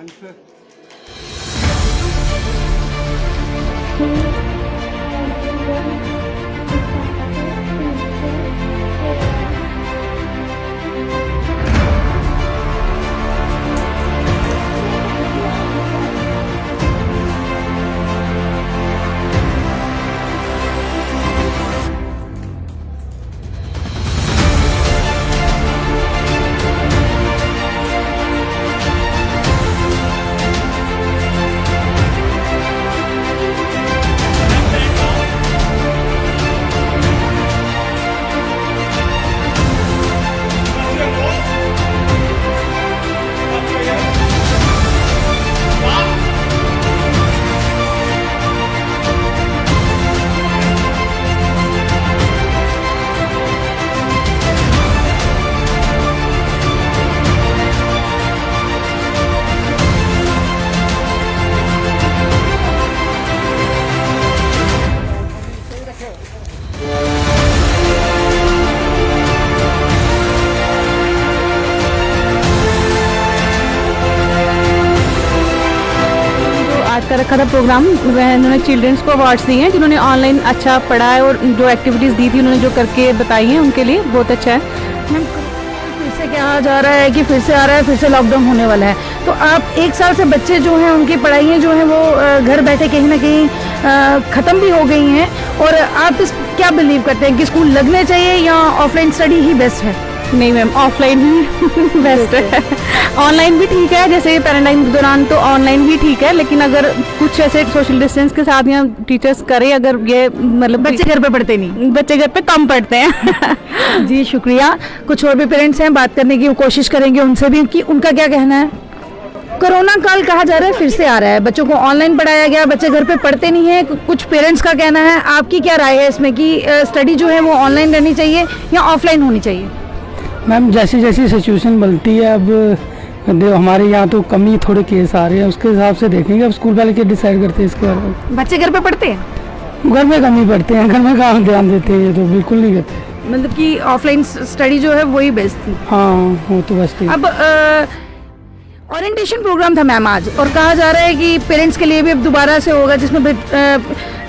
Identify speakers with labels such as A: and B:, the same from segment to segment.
A: Answer
B: आज का रखा था प्रोग्राम, वह उन्होंने चिल्ड्रंस को अवार्ड्स दिए हैं जिन्होंने ऑनलाइन अच्छा पढ़ा है और जो एक्टिविटीज़ दी थी उन्होंने जो करके बताई हैं उनके लिए बहुत अच्छा है। मैम फिर से कहा जा रहा है कि फिर से आ रहा है, फिर से लॉकडाउन होने वाला है, तो आप 1 साल से बच्चे जो हैं उनकी पढ़ाइयाँ जो हैं वो घर बैठे कहीं ना कहीं ख़त्म भी हो गई हैं, और आप इस क्या बिलीव करते हैं कि स्कूल लगने चाहिए या ऑफलाइन स्टडी ही बेस्ट है? नहीं मैम, ऑफलाइन ही बेस्ट है। ऑनलाइन भी ठीक है, जैसे पैरेंटाइन के दौरान तो ऑनलाइन भी ठीक है, लेकिन अगर कुछ ऐसे सोशल डिस्टेंस के साथ या टीचर्स करें, अगर ये मतलब
C: बच्चे घर पे पढ़ते नहीं,
B: बच्चे घर पे कम पढ़ते हैं।
C: जी शुक्रिया। कुछ और भी पेरेंट्स हैं, बात करने की कोशिश करेंगे उनसे भी कि उनका क्या कहना है। कोरोना काल कहा जा रहा है फिर से आ रहा है, बच्चों को ऑनलाइन पढ़ाया गया, बच्चे घर पे पढ़ते नहीं हैं, कुछ पेरेंट्स का कहना है, आपकी क्या राय है इसमें कि स्टडी जो है वो ऑनलाइन रहनी चाहिए या ऑफलाइन होनी चाहिए?
D: मैम जैसी जैसी सिचुएशन बनती है, अब हमारे यहाँ तो कम ही थोड़े केस आ रहे हैं, उसके हिसाब से देखेंगे, अब स्कूल वाले क्या डिसाइड करते हैं इसके बारे में।
C: बच्चे घर पे पढ़ते हैं?
D: घर में कम ही पढ़ते हैं, घर में कहाँ ध्यान देते हैं, ये तो बिल्कुल नहीं करते।
C: मतलब कि ऑफलाइन स्टडी जो है वही बेस्ट थी।
D: हाँ वो तो बस थी।
C: अब ओरिएंटेशन प्रोग्राम था मैम आज, और कहा जा रहा है कि पेरेंट्स के लिए भी अब दोबारा से होगा, जिसमें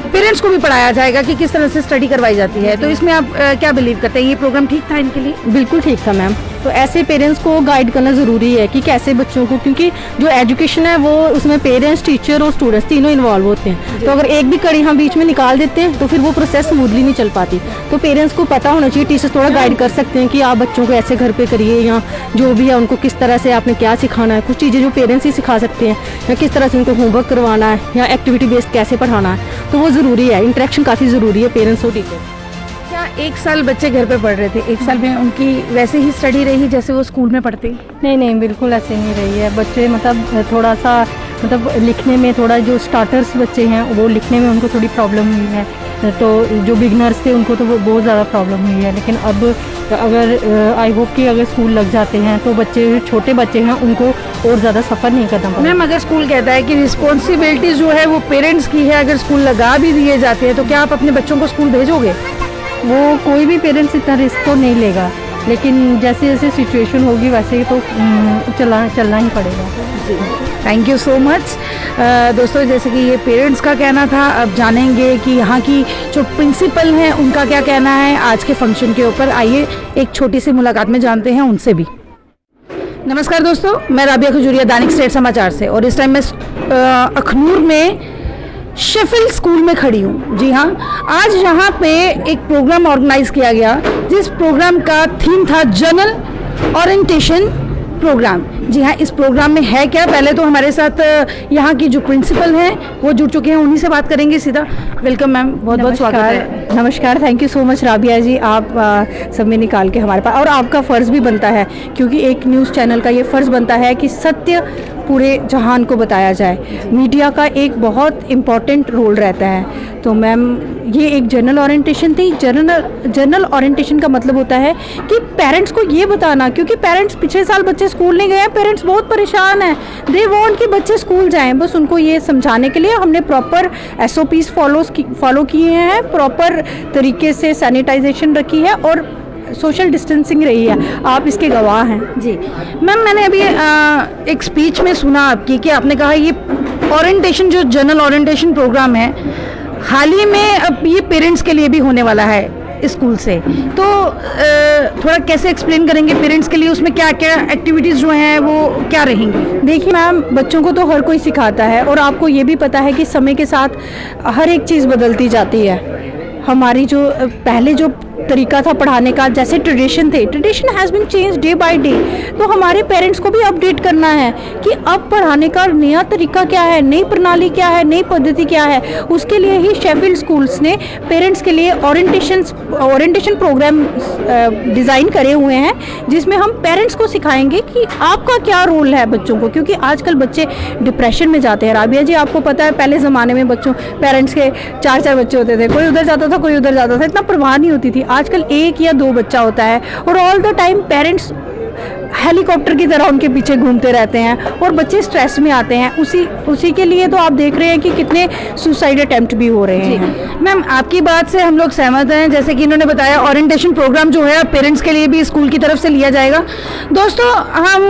C: पेरेंट्स को भी पढ़ाया जाएगा कि किस तरह से स्टडी करवाई जाती है, तो इसमें आप क्या बिलीव करते हैं, ये प्रोग्राम ठीक था इनके लिए?
B: बिल्कुल ठीक था मैम। तो ऐसे पेरेंट्स को गाइड करना ज़रूरी है कि कैसे बच्चों को, क्योंकि जो एजुकेशन है वो उसमें पेरेंट्स, टीचर और स्टूडेंट्स तीनों इन्वॉल्व होते हैं, तो अगर एक भी कड़ी हम बीच में निकाल देते हैं तो फिर वो प्रोसेस स्मूथली नहीं चल पाती। तो पेरेंट्स को पता होना चाहिए, टीचर्स थोड़ा गाइड कर सकते हैं कि आप बच्चों को ऐसे घर पे करिए, या जो भी है उनको किस तरह से आपने क्या सिखाना है, कुछ चीज़ें जो पेरेंट्स ही सिखा सकते हैं, या किस तरह से उनको होमवर्क करवाना है या एक्टिविटी बेस्ड कैसे पढ़ाना है, तो वो ज़रूरी है। इंटरेक्शन काफ़ी ज़रूरी है पेरेंट्स और टीचर।
C: क्या 1 साल बच्चे घर पे पढ़ रहे थे, 1 साल में उनकी वैसे ही स्टडी रही जैसे वो स्कूल में पढ़ते?
B: नहीं नहीं, बिल्कुल ऐसे नहीं रही है। बच्चे मतलब थोड़ा सा मतलब लिखने में थोड़ा, जो स्टार्टर्स बच्चे हैं वो लिखने में उनको थोड़ी प्रॉब्लम हुई है, तो जो बिगनर्स थे उनको तो वो बहुत ज़्यादा प्रॉब्लम हुई है। लेकिन अब अगर आई होप कि अगर स्कूल लग जाते हैं तो बच्चे, छोटे बच्चे हैं, उनको और ज़्यादा सफ़र नहीं करना पड़ेगा।
C: मैम अगर स्कूल कहता है कि रिस्पॉन्सिबिलिटी जो है वो पेरेंट्स की है, अगर स्कूल लगा भी दिए जाते हैं, तो क्या आप अपने बच्चों को स्कूल भेजोगे?
B: वो कोई भी पेरेंट्स इतना रिस्क तो नहीं लेगा, लेकिन जैसे जैसे सिचुएशन होगी वैसे ही तो चलना ही पड़ेगा।
C: Thank you so much. दोस्तों जैसे कि ये पेरेंट्स का कहना था, अब जानेंगे कि यहाँ की जो प्रिंसिपल हैं उनका क्या कहना है आज के फंक्शन के ऊपर। आइए एक छोटी सी मुलाकात में जानते हैं उनसे भी। नमस्कार दोस्तों, मैं राबिया खजूरिया, दैनिक स्टेट समाचार से, और इस टाइम मैं अखनूर में शेफिल्ड स्कूल में खड़ी हूँ। जी हाँ, आज यहाँ पे एक प्रोग्राम ऑर्गेनाइज किया गया, जिस प्रोग्राम का थीम था जनरल ओरिएंटेशन प्रोग्राम। जी हाँ, इस प्रोग्राम में है क्या, पहले तो हमारे साथ यहाँ की जो प्रिंसिपल हैं वो जुड़ चुके हैं, उन्हीं से बात करेंगे सीधा। वेलकम मैम, बहुत बहुत स्वागत है।
B: नमस्कार, thank you so much Rabia ji, आप समय निकाल के हमारे पास, और आपका फ़र्ज़ भी बनता है, क्योंकि एक न्यूज़ चैनल का ये फ़र्ज़ बनता है कि सत्य पूरे जहान को बताया जाए। मीडिया का एक बहुत इम्पॉर्टेंट रोल रहता है। तो मैम ये एक जनरल ओरिएंटेशन थी। जनरल ओरिएंटेशन का मतलब होता है कि पेरेंट्स को ये बताना, क्योंकि पेरेंट्स पिछले साल बच्चे स्कूल नहीं गए, पेरेंट्स बहुत परेशान हैं, दे वांट कि बच्चे स्कूल जाएं। बस उनको ये समझाने के लिए हमने प्रॉपर SOPs फॉलो किए हैं, प्रॉपर तरीके से सैनिटाइजेशन रखी है, और सोशल डिस्टेंसिंग रही है, आप इसके गवाह हैं।
C: जी मैम, मैंने अभी एक स्पीच में सुना आपकी कि आपने कहा ये ओरिएंटेशन, जो जनरल ओरिएंटेशन प्रोग्राम है, हाल ही में अब ये पेरेंट्स के लिए भी होने वाला है स्कूल से, तो थोड़ा कैसे एक्सप्लेन करेंगे पेरेंट्स के लिए उसमें क्या क्या एक्टिविटीज़ जो हैं वो क्या रहेंगी?
B: देखिए मैम, बच्चों को तो हर कोई सिखाता है और आपको ये भी पता है कि समय के साथ हर एक चीज़ बदलती जाती है। हमारी जो पहले जो तरीका था पढ़ाने का, जैसे ट्रेडिशन थे, tradition has been change day by day, तो हमारे पेरेंट्स को भी अपडेट करना है कि अब पढ़ाने का नया तरीका क्या है, नई प्रणाली क्या है, नई पद्धति क्या है। उसके लिए ही शेफील्ड स्कूल्स ने पेरेंट्स के लिए ओरिएंटेशन प्रोग्राम डिज़ाइन करे हुए हैं, जिसमें हम पेरेंट्स को सिखाएंगे कि आपका क्या रोल है बच्चों को, क्योंकि आजकल बच्चे डिप्रेशन में जाते हैं। राबिया जी, आपको पता है पहले ज़माने में पेरेंट्स के 4-4 बच्चे होते थे, कोई उधर जाता था कोई उधर जाता था, इतना परवाह नहीं होती थी। आजकल 1 या 2 बच्चा होता है और all the time parents helicopter की तरह उनके पीछे घूमते रहते हैं और बच्चे स्ट्रेस में आते हैं। उसी के लिए तो आप देख रहे हैं कि कितने सुसाइड अटेम्प्ट भी हो रहे हैं।
C: मैम, आपकी बात से हम लोग सहमत हैं। जैसे कि इन्होंने बताया, ओरिएंटेशन प्रोग्राम जो है पेरेंट्स के लिए भी स्कूल की तरफ से लिया जाएगा। दोस्तों, हम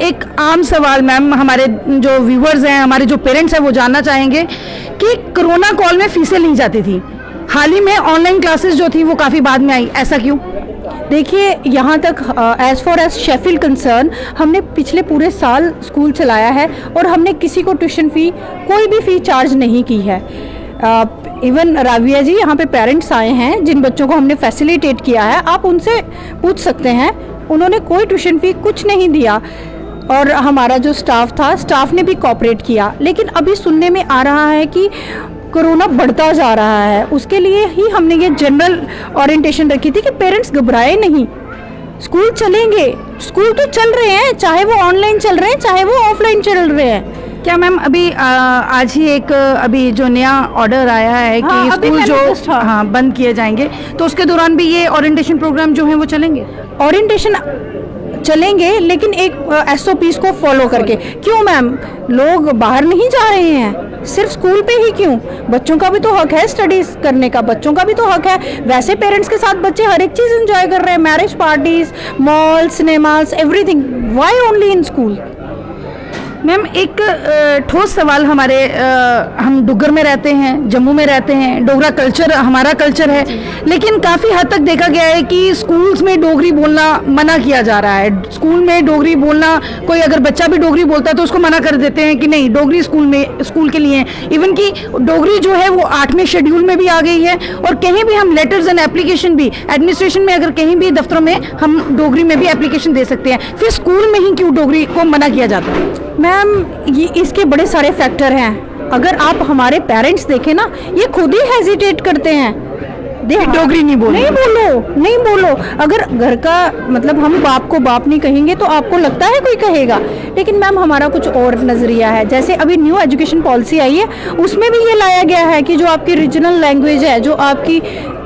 C: एक आम सवाल मैम, हमारे जो व्यूवर्स हैं, हमारे जो पेरेंट्स हैं, वो जानना चाहेंगे कि कोरोना कॉल में फीसें ली जाती थी, हाल ही में ऑनलाइन क्लासेस जो थी वो काफ़ी बाद में आई, ऐसा क्यों?
B: देखिए, यहाँ तक as far as Sheffield concern, हमने पिछले पूरे साल स्कूल चलाया है और हमने किसी को ट्यूशन फ़ी, कोई भी फ़ी चार्ज नहीं की है। इवन राबिया जी, यहाँ पे पेरेंट्स आए हैं जिन बच्चों को हमने फैसिलिटेट किया है, आप उनसे पूछ सकते हैं, उन्होंने कोई ट्यूशन फ़ी कुछ नहीं दिया। और हमारा जो स्टाफ था, स्टाफ ने भी कोऑपरेट किया। लेकिन अभी सुनने में आ रहा है कि कोरोना बढ़ता जा रहा है, उसके लिए ही हमने ये जनरल ओरिएंटेशन रखी थी कि पेरेंट्स घबराए नहीं, स्कूल चलेंगे, स्कूल तो चल रहे हैं, चाहे वो ऑनलाइन चल रहे हैं चाहे वो ऑफलाइन चल रहे हैं।
C: क्या मैम, अभी आज ही एक अभी जो नया ऑर्डर आया है कि
B: हाँ,
C: स्कूल जो बंद किए जाएंगे, तो उसके दौरान भी ये ओरिएंटेशन प्रोग्राम जो है वो चलेंगे?
B: ओरिएंटेशन चलेंगे, लेकिन एक SOPs को फॉलो करके। क्यों मैम, लोग बाहर नहीं जा रहे हैं, सिर्फ स्कूल पे ही क्यों? बच्चों का भी तो हक है स्टडीज करने का, बच्चों का भी तो हक है। वैसे पेरेंट्स के साथ बच्चे हर एक चीज़ एंजॉय कर रहे हैं, marriage parties, mall, cinemas, everything. Why only in school?
C: Ma'am, एक ठोस सवाल, हमारे हम डुग्गर में रहते हैं, जम्मू में रहते हैं, डोगरा कल्चर हमारा कल्चर है, लेकिन काफ़ी हद तक देखा गया है कि स्कूल्स में डोगरी बोलना मना किया जा रहा है। स्कूल में डोगरी बोलना, कोई अगर बच्चा भी डोगरी बोलता है तो उसको मना कर देते हैं कि नहीं, डोगरी स्कूल के लिए है। इवन कि डोगरी जो है वो 8वें शेड्यूल में भी आ गई है, और कहीं भी हम लेटर्स एंड एप्लीकेशन भी, एडमिनिस्ट्रेशन में अगर कहीं भी दफ्तरों में हम डोगरी में भी एप्लीकेशन दे सकते हैं, फिर स्कूल में ही क्यों डोगरी को मना किया जाता है?
B: मैम, ये इसके बड़े सारे फैक्टर हैं। अगर आप हमारे पेरेंट्स देखें ना, ये खुद ही हेजिटेट करते हैं,
C: डोगरी नहीं
B: बोलो। अगर घर का मतलब हम बाप को बाप नहीं कहेंगे तो आपको लगता है कोई कहेगा? लेकिन मैम, हमारा कुछ और नज़रिया है। जैसे अभी न्यू एजुकेशन पॉलिसी आई है, उसमें भी ये लाया गया है कि जो आपकी रीजनल लैंग्वेज है, जो आपकी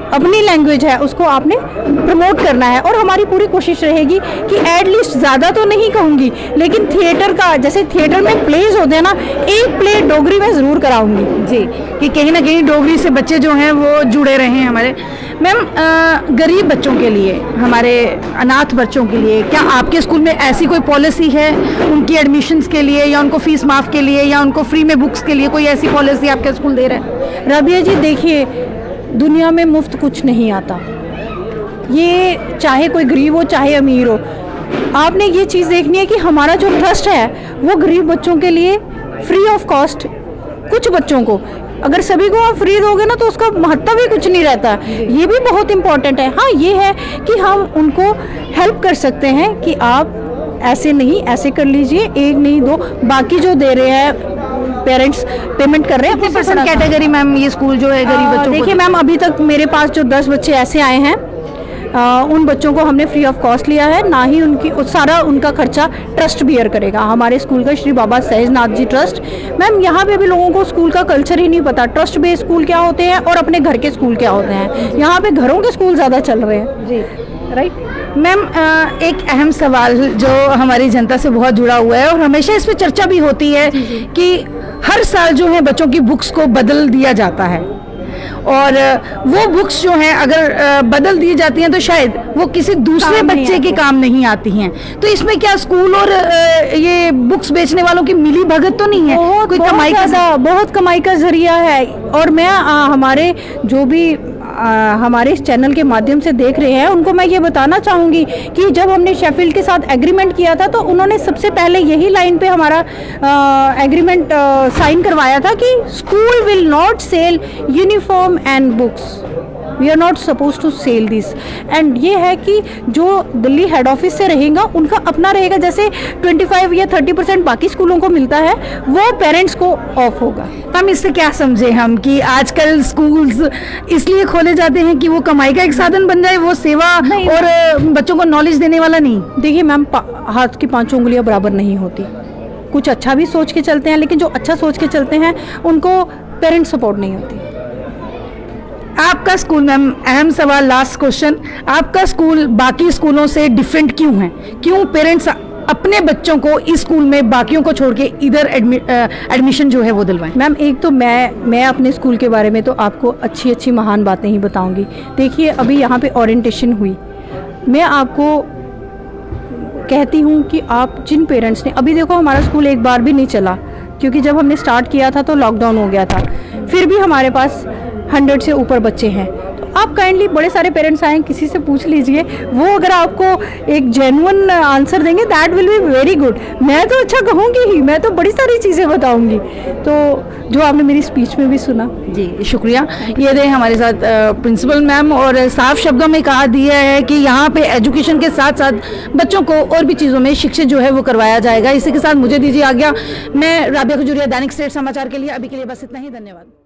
B: अपनी लैंग्वेज है, उसको आपने प्रमोट करना है। और हमारी पूरी कोशिश रहेगी कि एटलीस्ट, ज़्यादा तो नहीं कहूँगी, लेकिन थिएटर का, जैसे थिएटर में प्लेज होते हैं ना, एक प्ले डोगरी में ज़रूर कराऊंगी
C: जी, कि कहीं ना कहीं डोगरी से बच्चे जो हैं वो जुड़े रहे हमारे। मैम, गरीब बच्चों के लिए, हमारे अनाथ बच्चों के लिए, क्या आपके स्कूल में ऐसी कोई पॉलिसी है उनकी एडमिशन्स के लिए, या उनको फीस माफ़ के लिए, या उनको फ्री में बुक्स के लिए कोई ऐसी पॉलिसी आपके स्कूल दे रहे हैं?
B: रबिया जी, देखिए, दुनिया में मुफ्त कुछ नहीं आता। ये चाहे कोई गरीब हो चाहे अमीर हो, आपने ये चीज़ देखनी है कि हमारा जो ट्रस्ट है वो गरीब बच्चों के लिए फ्री ऑफ कॉस्ट, कुछ बच्चों को, अगर सभी को आप फ्री दोगे ना तो उसका महत्व भी कुछ नहीं रहता। ये भी बहुत इम्पोर्टेंट है। हाँ, ये है कि हम उनको हेल्प कर सकते हैं कि आप ऐसे नहीं, ऐसे कर लीजिए, 1 नहीं 2, बाकी जो दे रहे हैं पेरेंट्स पेमेंट कर रहे हैं।
C: कितने परसेंट कैटेगरी मैम ये स्कूल जो है गरीब बच्चों को?
B: देखिए मैम, अभी तक मेरे पास जो 10 बच्चे ऐसे आए हैं, उन बच्चों को हमने फ्री ऑफ कॉस्ट लिया है। ना ही सारा उनका खर्चा ट्रस्ट बियर करेगा, हमारे स्कूल का श्री बाबा सहजनाथ जी ट्रस्ट। मैम, यहाँ पे भी लोगों को स्कूल का कल्चर ही नहीं पता, ट्रस्ट बेस्ड स्कूल क्या होते हैं और अपने घर के स्कूल क्या होते हैं। यहाँ पे घरों के स्कूल ज़्यादा चल रहे हैं जी, राइट।
C: मैम, एक अहम सवाल जो हमारी जनता से बहुत जुड़ा हुआ है और हमेशा इस पर चर्चा भी होती है कि हर साल जो है बच्चों की बुक्स को बदल दिया जाता है, और वो बुक्स जो हैं अगर बदल दी जाती हैं तो शायद वो किसी दूसरे
B: काम नहीं
C: बच्चे के काम नहीं आती हैं। तो इसमें क्या स्कूल और ये बुक्स बेचने वालों की मिली भगत तो नहीं है? कोई कमाई का
B: बहुत कमाई का जरिया है। और मैं हमारे जो भी हमारे इस चैनल के माध्यम से देख रहे हैं उनको मैं ये बताना चाहूँगी कि जब हमने शेफील्ड के साथ एग्रीमेंट किया था तो उन्होंने सबसे पहले यही लाइन पे हमारा एग्रीमेंट साइन करवाया था कि school will not sell uniform and books, we are not suppose to sell this. And ये है कि जो दिल्ली हेड ऑफिस से रहेगा उनका अपना रहेगा, जैसे 25 या 30% बाकी स्कूलों को मिलता है वो पेरेंट्स को ऑफ होगा।
C: हम इससे क्या समझे हम कि आजकल स्कूल्स इसलिए खोले जाते हैं कि वो कमाई का एक साधन बन जाए, वो सेवा और बच्चों को नॉलेज देने वाला नहीं?
B: देखिए मैम, हाथ की पांचों उंगलियां बराबर नहीं होती। कुछ अच्छा भी सोच के चलते हैं, लेकिन जो अच्छा सोच के चलते हैं उनको पेरेंट्स सपोर्ट नहीं होती।
C: आपका स्कूल, मैम अहम सवाल, लास्ट क्वेश्चन, आपका स्कूल बाकी स्कूलों से डिफरेंट क्यों है? क्यों पेरेंट्स अपने बच्चों को इस स्कूल में बाकियों को छोड़ के इधर एडमिशन जो है वो दिलवाएं?
B: मैम एक तो मैं अपने स्कूल के बारे में तो आपको अच्छी अच्छी महान बातें ही बताऊंगी। देखिए अभी यहाँ पे ओरिएंटेशन हुई, मैं आपको कहती हूँ कि आप जिन पेरेंट्स ने, अभी देखो हमारा स्कूल एक बार भी नहीं चला क्योंकि जब हमने स्टार्ट किया था तो लॉकडाउन हो गया था, फिर भी हमारे पास 100 से ऊपर बच्चे हैं। तो आप काइंडली, बड़े सारे पेरेंट्स आए, किसी से पूछ लीजिए, वो अगर आपको एक जेन्युइन आंसर देंगे that will be very good. मैं तो अच्छा कहूँगी ही, मैं तो बड़ी सारी चीज़ें बताऊँगी। तो जो आपने मेरी स्पीच में भी सुना,
C: जी शुक्रिया। ये रहे हमारे साथ प्रिंसिपल मैम, और साफ शब्दों में कहा दिया है कि यहाँ पे एजुकेशन के साथ साथ बच्चों को और भी चीज़ों में शिक्षित जो है वो करवाया जाएगा। इसी के साथ मुझे दीजिए आज्ञा। मैं राबिया खजूरिया, दैनिक स्टेट समाचार के लिए अभी के लिए बस इतना ही। धन्यवाद।